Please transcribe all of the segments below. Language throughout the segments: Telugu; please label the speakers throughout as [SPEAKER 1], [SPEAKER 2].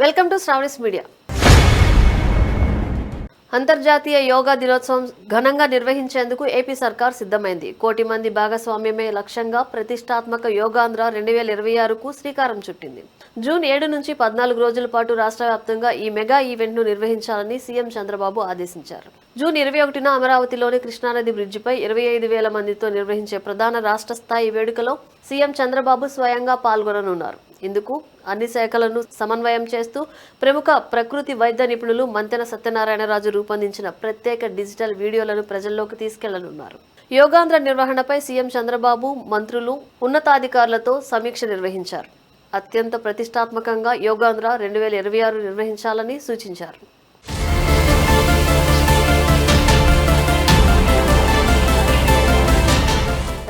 [SPEAKER 1] Welcome to Sravani's media. అంతర్జాతీయ యోగా దినోత్సవం ఘనంగా నిర్వహించేందుకు ఏపీ సర్కార్ సిద్ధమైంది. 1 కోటి మంది భాగస్వామ్యమే లక్ష్యంగా ప్రతిష్టాత్మక యోగాంధ్ర 2026కు శ్రీకారం చుట్టింది. జూన్ 7 నుంచి 14 రోజుల పాటు రాష్ట్ర వ్యాప్తంగా ఈ మెగా ఈవెంట్ను నిర్వహించాలని సీఎం చంద్రబాబు ఆదేశించారు. జూన్ 21న అమరావతిలోని కృష్ణానది బ్రిడ్జిపై 25,000 మందితో నిర్వహించే ప్రధాన రాష్ట్ర స్థాయి వేడుకలో సీఎం చంద్రబాబు స్వయంగా పాల్గొననున్నారు. ఇందుకు అన్ని శాఖలను సమన్వయం చేస్తూ ప్రముఖ ప్రకృతి వైద్య నిపుణులు మంతెన సత్యనారాయణరాజు రూపొందించిన ప్రత్యేక డిజిటల్ వీడియోలను ప్రజల్లోకి తీసుకెళ్లనున్నారు. యోగాంధ్ర నిర్వహణపై సీఎం చంద్రబాబు మంత్రులు ఉన్నతాధికారులతో సమీక్ష నిర్వహించారు. అత్యంత ప్రతిష్టాత్మకంగా యోగాంధ్ర 2026 నిర్వహించాలని సూచించారు.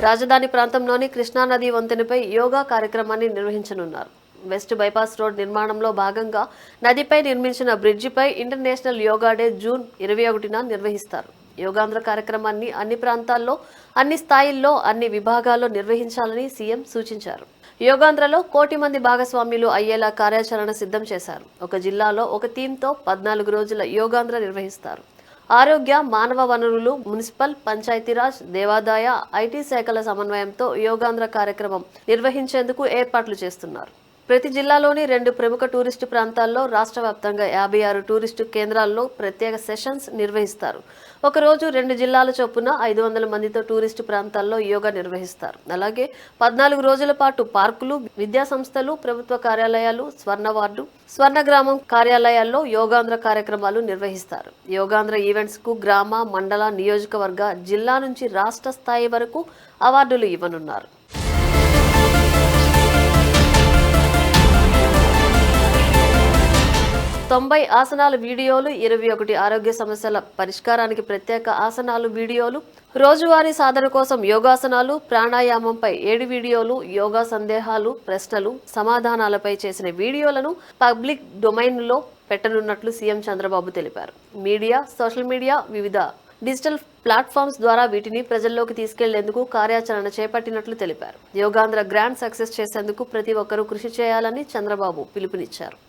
[SPEAKER 1] రాజధాని ప్రాంతంలోని కృష్ణానది వంతెనపై యోగా కార్యక్రమాన్ని నిర్వహించనున్నారు. వెస్ట్ బైపాస్ రోడ్ నిర్మాణంలో భాగంగా నదిపై నిర్మించిన బ్రిడ్జిపై ఇంటర్నేషనల్ యోగా డే జూన్ 21న నిర్వహిస్తారు. యోగాంధ్ర కార్యక్రమాన్ని అన్ని ప్రాంతాల్లో, అన్ని స్థాయిల్లో, అన్ని విభాగాల్లో నిర్వహించాలని సీఎం సూచించారు. యోగాంధ్రలో 1 కోటి మంది భాగస్వామ్యులు అయ్యేలా కార్యాచరణ సిద్ధం చేశారు. ఒక జిల్లాలో ఒక థీమ్తో 14 రోజుల యోగాంధ్ర నిర్వహిస్తారు. ఆరోగ్య, మానవ వనరులు, మున్సిపల్, పంచాయతీరాజ్, దేవాదాయ, ఐటీ శాఖల సమన్వయంతో యోగాంధ్ర కార్యక్రమం నిర్వహించేందుకు ఏర్పాట్లు చేస్తున్నారు. ప్రతి జిల్లాలోని 2 ప్రముఖ టూరిస్టు ప్రాంతాల్లో, రాష్ట్ర వ్యాప్తంగా 56 టూరిస్టు కేంద్రాల్లో ప్రత్యేక సెషన్స్ నిర్వహిస్తారు. ఒకరోజు 2 జిల్లాల చొప్పున 500 మందితో టూరిస్టు ప్రాంతాల్లో యోగా నిర్వహిస్తారు. అలాగే 14 రోజుల పాటు పార్కులు, విద్యా సంస్థలు, ప్రభుత్వ కార్యాలయాలు, స్వర్ణ వార్డు, స్వర్ణగ్రామం కార్యాలయాల్లో యోగాంధ్ర కార్యక్రమాలు నిర్వహిస్తారు. యోగాంధ్ర ఈవెంట్స్ కు గ్రామ, మండల, నియోజకవర్గ, జిల్లా నుంచి రాష్ట్ర స్థాయి వరకు అవార్డులు ఇవ్వనున్నారు. 90 ఆసనాల వీడియోలు, 21 ఆరోగ్య సమస్యల పరిష్కారానికి ప్రత్యేక ఆసనాలు వీడియోలు, రోజువారీ సాధన కోసం యోగాసనాలు, ప్రాణాయామంపై 7 వీడియోలు, యోగా సందేహాలు, ప్రశ్నలు, సమాధానాలపై చేసిన వీడియోలను పబ్లిక్ డొమైన్లో పెట్టనున్నట్లు సీఎం చంద్రబాబు తెలిపారు. మీడియా, సోషల్ మీడియా, వివిధ డిజిటల్ ప్లాట్ఫామ్స్ ద్వారా వీటిని ప్రజల్లోకి తీసుకెళ్లేందుకు కార్యాచరణ చేపట్టినట్లు తెలిపారు. యోగాంధ్ర గ్రాండ్ సక్సెస్ చేసేందుకు ప్రతి ఒక్కరూ కృషి చేయాలని చంద్రబాబు పిలుపునిచ్చారు.